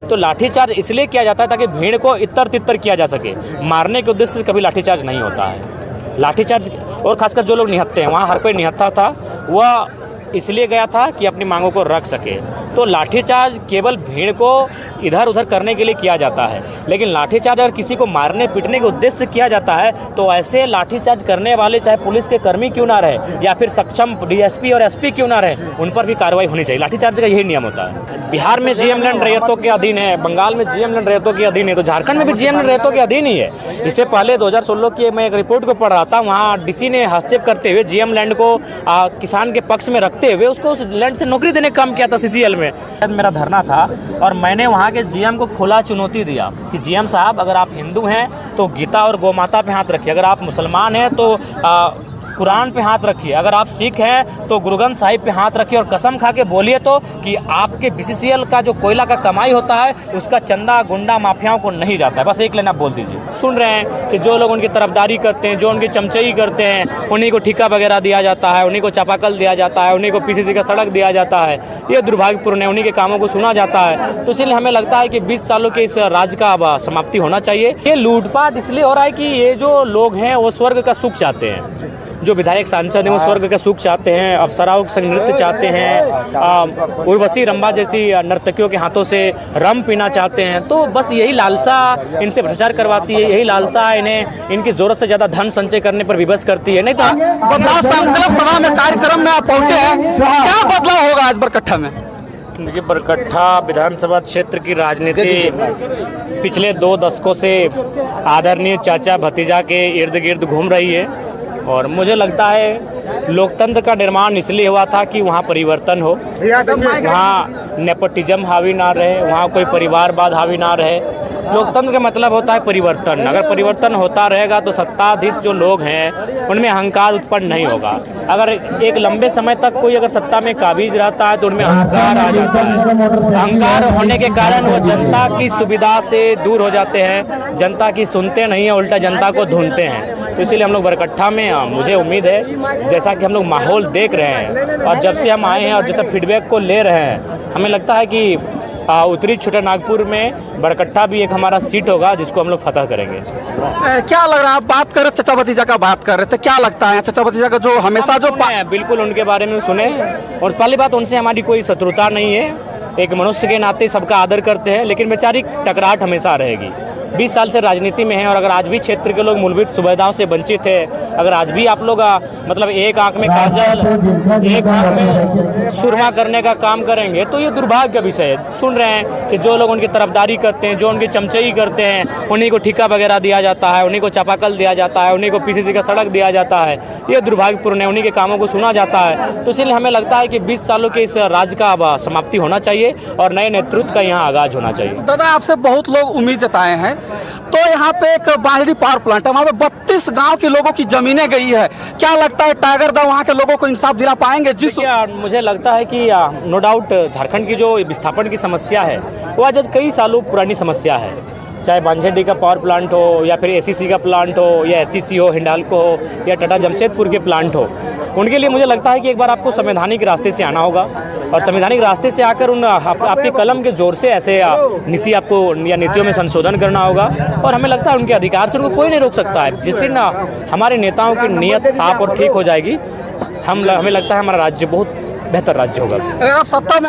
तो लाठीचार्ज इसलिए किया जाता है ताकि भीड़ को इतर तितर किया जा सके। मारने के उद्देश्य से कभी लाठीचार्ज नहीं होता है। लाठीचार्ज और खासकर जो लोग निहत्ते हैं, वहाँ हर कोई निहत्था था, वह इसलिए गया था कि अपनी मांगों को रख सके। तो लाठीचार्ज केवल भीड़ को इधर उधर करने के लिए किया जाता है, लेकिन लाठीचार्ज अगर किसी को मारने पीटने के उद्देश्य से किया जाता है तो ऐसे लाठीचार्ज करने वाले चाहे पुलिस के कर्मी क्यों ना रहे या फिर सक्षम डीएसपी और एसपी क्यों ना रहे, उन पर भी कार्रवाई होनी चाहिए। लाठीचार्ज का यही नियम होता है। बिहार में जीएम लैंड रैयतों के अधीन है, बंगाल में जीएम लैंड रैयतों के अधीन है, तो झारखंड में भी जीएम लैंड रैयतों के अधीन ही है। इससे पहले 2016 की मैं एक रिपोर्ट को पढ़ रहा था, वहाँ डीसी ने हस्तक्षेप करते हुए जीएम लैंड को किसान के पक्ष में रखते हुए उसको उस लैंड से नौकरी देने का काम किया था सीसीएल में। मेरा धरना था और मैंने वहाँ के जीएम को खुला चुनौती दिया कि जीएम साहब, अगर आप हिंदू हैं तो गीता और गोमाता पे हाथ रखिए, अगर आप मुसलमान हैं तो कुरान पे हाथ रखिए, अगर आप सिख हैं तो गुरु ग्रंथ साहिब पे हाथ रखिए और कसम खा के बोलिए तो कि आपके बीसीसीएल का जो कोयला का कमाई होता है उसका चंदा गुंडा माफियाओं को नहीं जाता है। बस एक लाइन आप बोल दीजिए। सुन रहे हैं कि जो लोग उनकी तरफदारी करते हैं, जो उनकी चमचई करते हैं, उन्हीं को ठेका वगैरह दिया जाता है, उन्हीं को चापाकल दिया जाता है, उन्हीं को पीसीसी का सड़क दिया जाता है। ये दुर्भाग्यपूर्ण है, उन्हीं के कामों को सुना जाता है। तो इसलिए हमें लगता है कि 20 सालों के इस राज का अब समाप्ति होना चाहिए। ये लूटपाट इसलिए हो रहा है कि ये जो लोग हैं वो स्वर्ग का सुख चाहते हैं, जो विधायक सांसद हैं वो स्वर्ग का सुख चाहते हैं, अप्सराओं के संग नृत्य चाहते हैं, उर्वशी रंभा जैसी नर्तकियों के हाथों से रम पीना चाहते हैं। तो बस यही लालसा इनसे भ्रष्टाचार करवाती है, यही लालसा इन्हें इनकी जरूरत से ज़्यादा धन संचय करने पर विवश करती है। नहीं तो बदलाव संकल्प सभा में कार्यक्रम में आप पहुंचे हैं, क्या बदलाव होगा आज बरकट्ठा में? देखिए, बरकट्ठा विधानसभा क्षेत्र की राजनीति पिछले 2 दशकों से आदरणीय चाचा भतीजा के इर्द गिर्द घूम रही है और मुझे लगता है लोकतंत्र का निर्माण इसलिए हुआ था कि वहाँ परिवर्तन हो, वहाँ नेपोटिज्म हावी ना रहे, वहाँ कोई परिवारवाद हावी ना रहे। लोकतंत्र का मतलब होता है परिवर्तन। अगर परिवर्तन होता रहेगा तो सत्ताधीश जो लोग हैं उनमें अहंकार उत्पन्न नहीं होगा। अगर एक लंबे समय तक कोई अगर सत्ता में काबिज रहता है तो उनमें अहंकार आ जाता है। अहंकार होने के कारण वो जनता की सुविधा से दूर हो जाते हैं, जनता की सुनते नहीं हैं, उल्टा जनता को ढूंढते हैं। तो इसीलिए हम लोग बरकट्ठा में, मुझे उम्मीद है जैसा कि हम लोग माहौल देख रहे हैं और जब से हम आए हैं और जैसा फीडबैक को ले रहे हैं, हमें लगता है कि उत्तरी छोटा नागपुर में बरकट्ठा भी एक हमारा सीट होगा जिसको हम लोग फतह करेंगे। क्या लग रहा है, आप बात कर रहे चचा भतीजा का बात कर रहे थे, क्या लगता है चचा भतीजा का जो हमेशा जो बिल्कुल उनके बारे में सुने और पहली बात उनसे हमारी कोई शत्रुता नहीं है, एक मनुष्य के नाते सबका आदर करते हैं, लेकिन वैचारिक टकराहट हमेशा रहेगी। 20 साल से राजनीति में हैं और अगर आज भी क्षेत्र के लोग मूलभूत सुविधाओं से वंचित है, अगर आज भी आप लोग मतलब एक आंख में काजल एक आंख में सुरमा करने का काम करेंगे तो ये दुर्भाग्य का विषय है। सुन रहे हैं कि जो लोग उनकी तरफदारी करते हैं, जो उनकी चमचई करते हैं, उन्हीं को ठेका वगैरह दिया जाता है, उन्हीं को चापाकल दिया जाता है, उन्हीं को पीसीसी का सड़क दिया जाता है। ये दुर्भाग्यपूर्ण है, उन्हीं के कामों को सुना जाता है। तो इसलिए हमें लगता है कि 20 सालों के इस राज का अब समाप्ति होना चाहिए और नए नेतृत्व का यहाँ आगाज होना चाहिए। दादा, आपसे बहुत लोग उम्मीद जताए हैं, तो यहाँ पे एक बाहरी पावर प्लांट है, वहाँ पे 32 गांव के लोगों की जमीनें गई है। क्या लगता है टाइगर दा वहाँ के लोगों को इंसाफ दिला पाएंगे? मुझे लगता है कि नो डाउट झारखंड की जो विस्थापन की समस्या है वो आज कई सालों पुरानी समस्या है। चाहे बांझेडी का पावर प्लांट हो या फिर एसीसी का प्लांट हो या एचईसी हो, हिंडाल्को हो या टाटा जमशेदपुर के प्लांट हो, उनके लिए मुझे लगता है कि एक बार आपको संवैधानिक रास्ते से आना होगा और संवैधानिक रास्ते से आकर उन आपके कलम के जोर से ऐसे नीति आपको या नीतियों में संशोधन करना होगा और हमें लगता है उनके अधिकार से उनको कोई नहीं रोक सकता है। जिस दिन हमारे नेताओं की नीयत साफ और ठीक हो जाएगी, हमें लगता है हमारा राज्य बहुत बेहतर राज्य होगा। अगर आप सत्ता में